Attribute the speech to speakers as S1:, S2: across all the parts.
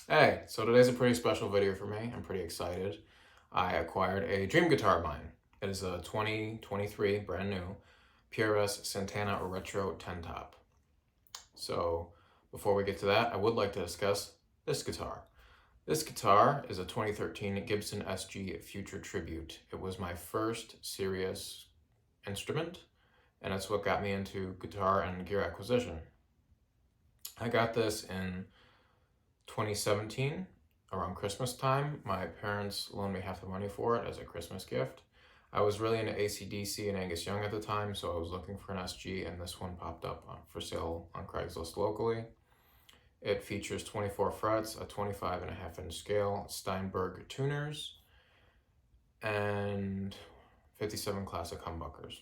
S1: Hey, so today's a pretty special video for me. I'm pretty excited. I acquired a dream guitar of mine. It is a 2023 brand new PRS Santana Retro 10 top. So before we get to that, I would like to discuss this guitar. This guitar is a 2013 Gibson SG Future Tribute. It was my first serious instrument, and it's what got me into guitar and gear acquisition. I got this in 2017, around Christmas time. My parents loaned me half the money for it as a Christmas gift. I was really into AC/DC and Angus Young at the time, so I was looking for an SG, and this one popped up for sale on Craigslist locally. It features 24 frets, a 25.5-inch scale, Steinberg tuners, and 57 classic humbuckers.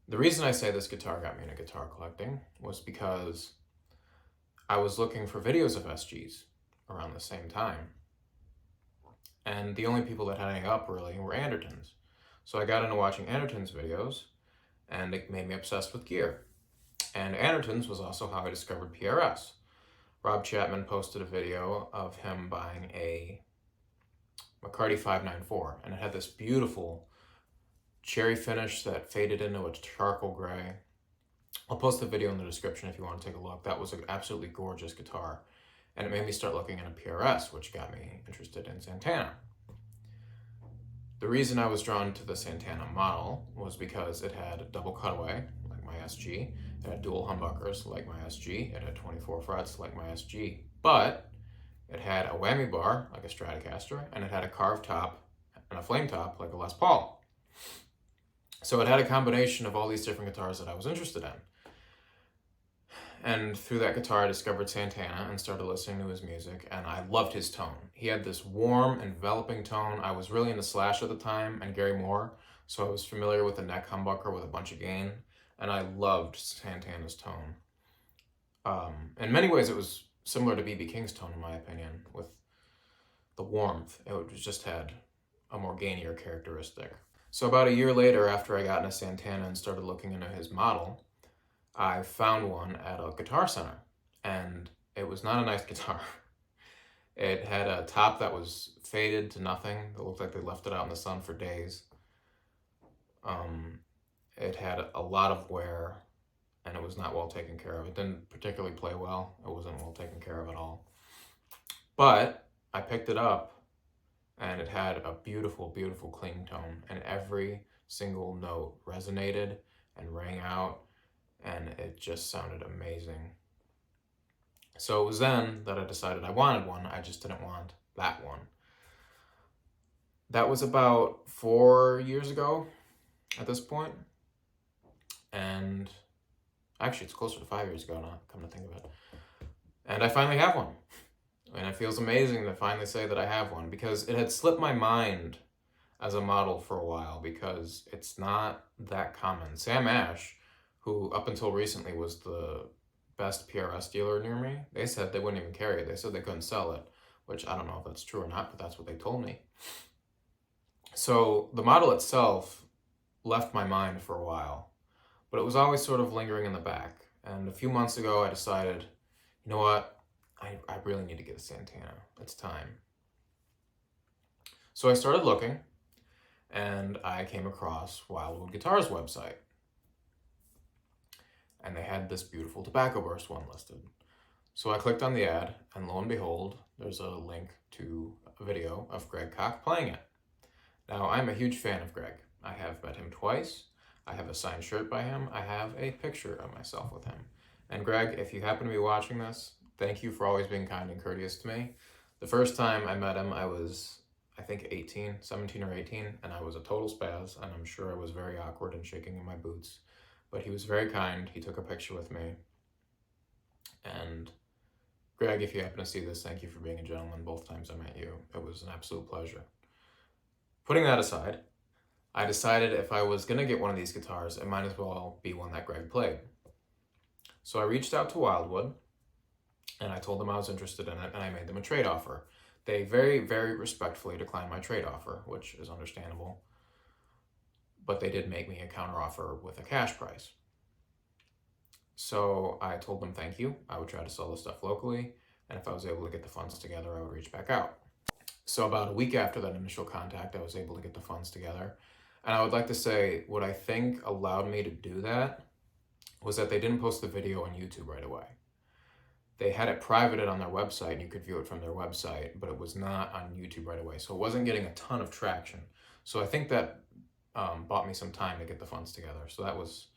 S1: The reason I say this guitar got me into guitar collecting was because I was looking for videos of SGs around the same time. And the only people that had any up really were Andertons. So I got into watching Andertons videos, and it made me obsessed with gear. And Andertons was also how I discovered PRS. Rob Chapman posted a video of him buying a McCarty 594, and it had this beautiful cherry finish that faded into a charcoal gray. I'll post the video in the description if you want to take a look. That was an absolutely gorgeous guitar, and it made me start looking into PRS, which got me interested in Santana. The reason I was drawn to the Santana model was because it had a double cutaway, like my SG. It had dual humbuckers, like my SG. It had 24 frets, like my SG. But it had a whammy bar, like a Stratocaster, and it had a carved top and a flame top, like a Les Paul. So it had a combination of all these different guitars that I was interested in. And through that guitar, I discovered Santana and started listening to his music, and I loved his tone. He had this warm, enveloping tone. I was really into Slash at the time and Gary Moore, so I was familiar with the neck humbucker with a bunch of gain, and I loved Santana's tone. In many ways, it was similar to B.B. King's tone, in my opinion, with the warmth. It just had a more gainier characteristic. So about a year later, after I got into Santana and started looking into his model, I found one at a guitar center, and it was not a nice guitar. It had a top that was faded to nothing. It looked like they left it out in the sun for days. It had a lot of wear, and it was not well taken care of. It didn't particularly play well. It wasn't well taken care of at all. But I picked it up, and it had a beautiful, beautiful clean tone, and every single note resonated and rang out, and it just sounded amazing. So it was then that I decided I wanted one. I just didn't want that one. That was about 4 years ago at this point. And actually, it's closer to 5 years ago now, come to think of it. And I finally have one. And it feels amazing to finally say that I have one, because it had slipped my mind as a model for a while, because it's not that common. Sam Ash, who up until recently was the best PRS dealer near me, they said they wouldn't even carry it. They said they couldn't sell it, which I don't know if that's true or not, but that's what they told me. So the model itself left my mind for a while, but it was always sort of lingering in the back. And a few months ago, I decided, you know what? I really need to get a Santana. It's time. So I started looking, and I came across Wildwood Guitars website. And they had this beautiful Tobacco Burst one listed. So I clicked on the ad, and lo and behold, there's a link to a video of Greg Koch playing it. Now, I'm a huge fan of Greg. I have met him twice. I have a signed shirt by him. I have a picture of myself with him. And Greg, if you happen to be watching this, thank you for always being kind and courteous to me. The first time I met him, I was, I think, 17 or 18, and I was a total spaz, and I'm sure I was very awkward and shaking in my boots. But he was very kind. He took a picture with me. And Greg, if you happen to see this, thank you for being a gentleman both times I met you. It was an absolute pleasure. Putting that aside, I decided if I was going to get one of these guitars, it might as well be one that Greg played. So I reached out to Wildwood, and I told them I was interested in it, and I made them a trade offer. They very, very respectfully declined my trade offer, which is understandable. But they did make me a counteroffer with a cash price. So I told them thank you. I would try to sell the stuff locally. and if I was able to get the funds together, I would reach back out. So about a week after that initial contact, I was able to get the funds together. And I would like to say what I think allowed me to do that was that they didn't post the video on YouTube right away. They had it privated on their website, and you could view it from their website, but it was not on YouTube right away. So it wasn't getting a ton of traction. So I think that bought me some time to get the funds together. So that was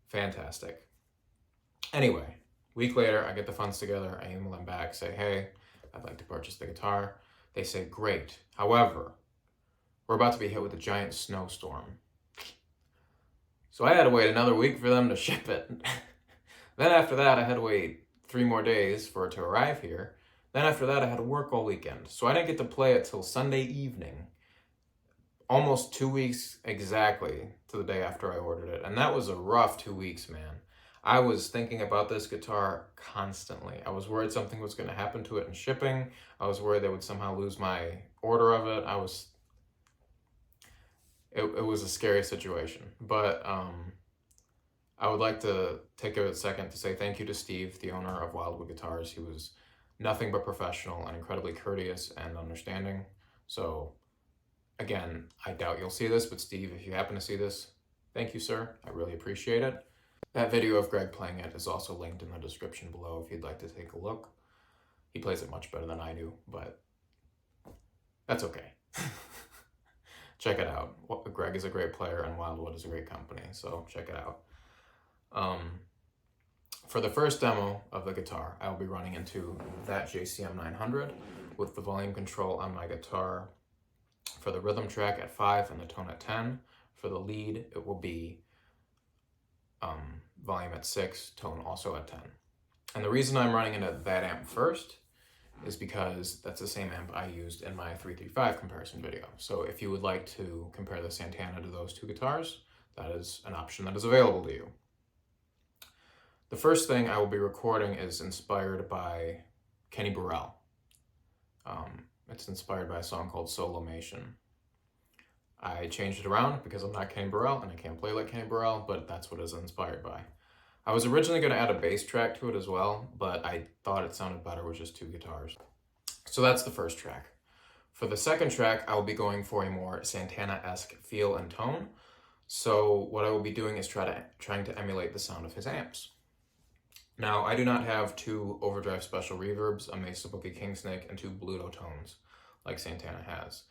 S1: fantastic. Anyway, week later, I get the funds together. I email them back, say, hey, I'd like to purchase the guitar. They say, great. However, we're about to be hit with a giant snowstorm. So I had to wait another week for them to ship it. Then after that, I had to wait 3 more days for it to arrive here. Then after that, I had to work all weekend. So I didn't get to play it till Sunday evening. Almost 2 weeks exactly to the day after I ordered it. And that was a rough 2 weeks, man. I was thinking about this guitar constantly. I was worried something was going to happen to it in shipping. I was worried they would somehow lose my order of it. It was a scary situation. But I would like to take a second to say thank you to Steve, the owner of Wildwood Guitars. He was nothing but professional and incredibly courteous and understanding. So again, I doubt you'll see this, but Steve, if you happen to see this, thank you, sir. I really appreciate it. That video of Greg playing it is also linked in the description below if you'd like to take a look. He plays it much better than I do, but that's okay. Check it out. Greg is a great player and Wildwood is a great company, so check it out. For the first demo of the guitar, I'll be running into that JCM 900 with the volume control on my guitar for the rhythm track at 5 and the tone at 10. For the lead, it will be volume at 6, tone also at 10. And the reason I'm running into that amp first is because that's the same amp I used in my 335 comparison video. So if you would like to compare the Santana to those two guitars, that is an option that is available to you. The first thing I will be recording is inspired by Kenny Burrell. It's inspired by a song called Solomation. I changed it around because I'm not Kenny Burrell and I can't play like Kenny Burrell, but that's what it's inspired by. I was originally going to add a bass track to it as well, but I thought it sounded better with just 2 guitars. So that's the first track. For the second track, I will be going for a more Santana-esque feel and tone. So what I will be doing is trying to emulate the sound of his amps. Now, I do not have 2 overdrive special reverbs, a Mesa Boogie Kingsnake, and 2 Bluto tones like Santana has.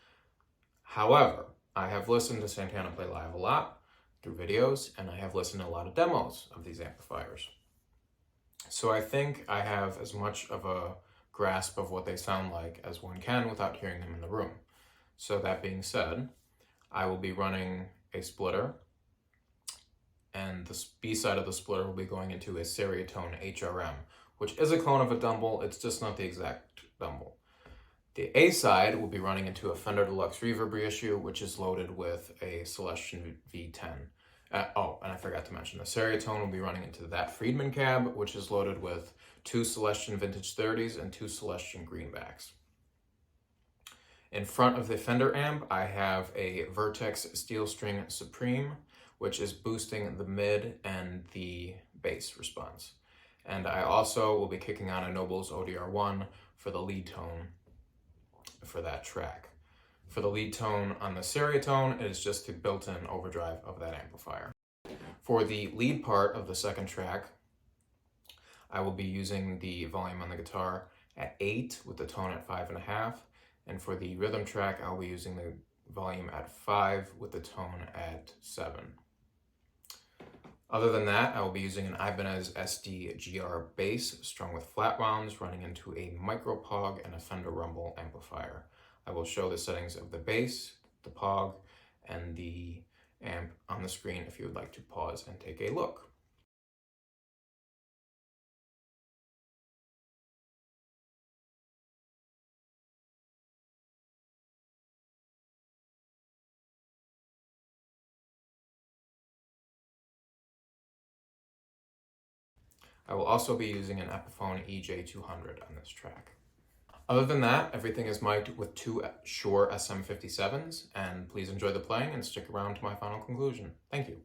S1: However, I have listened to Santana play live a lot through videos, and I have listened to a lot of demos of these amplifiers. So I think I have as much of a grasp of what they sound like as one can without hearing them in the room. So that being said, I will be running a splitter, and the B side of the splitter will be going into a Seriatone HRM, which is a clone of a Dumble, it's just not the exact Dumble. The A side will be running into a Fender Deluxe Reverb reissue, which is loaded with a Celestion V10. Oh, and I forgot to mention, the Seriatone will be running into that Friedman cab, which is loaded with 2 Celestion Vintage 30s and 2 Celestion Greenbacks. In front of the Fender amp, I have a Vertex Steel String Supreme, which is boosting the mid and the bass response. And I also will be kicking on a Nobels ODR1 for the lead tone for that track. For the lead tone on the Seriatone, it is just the built-in overdrive of that amplifier. For the lead part of the second track, I will be using the volume on the guitar at 8 with the tone at 5.5. And for the rhythm track, I'll be using the volume at 5 with the tone at 7. Other than that, I will be using an Ibanez SD GR bass strung with flat wounds running into a Micropog and a Fender Rumble amplifier. I will show the settings of the bass, the Pog, and the amp on the screen if you would like to pause and take a look. I will also be using an Epiphone EJ200 on this track. Other than that, everything is mic'd with 2 Shure SM57s, and please enjoy the playing and stick around to my final conclusion. Thank you.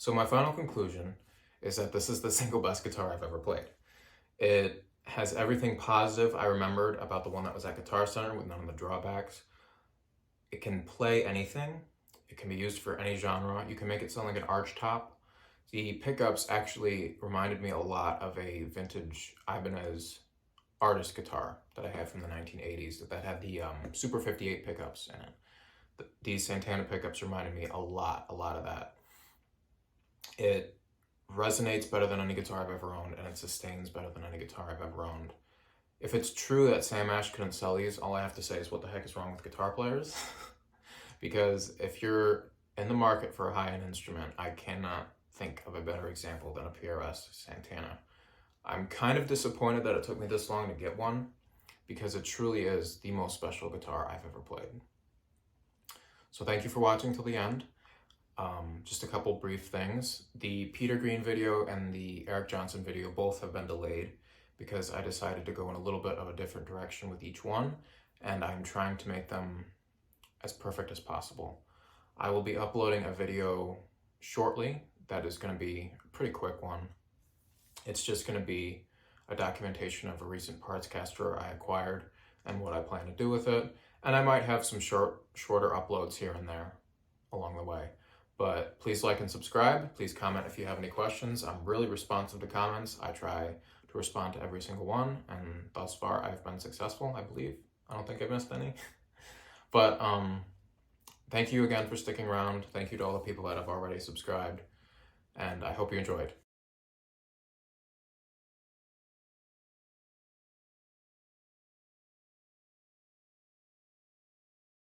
S1: So my final conclusion is that this is the single best guitar I've ever played. It has everything positive I remembered about the one that was at Guitar Center with none of the drawbacks. It can play anything. It can be used for any genre. You can make it sound like an arch top. The pickups actually reminded me a lot of a vintage Ibanez artist guitar that I had from the 1980s that had the Super 58 pickups in it. These Santana pickups reminded me a lot of that. It resonates better than any guitar I've ever owned, and it sustains better than any guitar I've ever owned. If it's true that Sam Ash couldn't sell these, all I have to say is what the heck is wrong with guitar players? Because if you're in the market for a high-end instrument, I cannot think of a better example than a PRS Santana. I'm kind of disappointed that it took me this long to get one, because it truly is the most special guitar I've ever played. So thank you for watching till the end. Just a couple brief things. The Peter Green video and the Eric Johnson video both have been delayed because I decided to go in a little bit of a different direction with each one, and I'm trying to make them as perfect as possible. I will be uploading a video shortly that is going to be a pretty quick one. It's just going to be a documentation of a recent parts caster I acquired and what I plan to do with it, and I might have some shorter uploads here and there along the way. But please like and subscribe. Please comment if you have any questions. I'm really responsive to comments. I try to respond to every single one, and thus far I've been successful, I believe. I don't think I've missed any. But thank you again for sticking around. Thank you to all the people that have already subscribed, and I hope you enjoyed.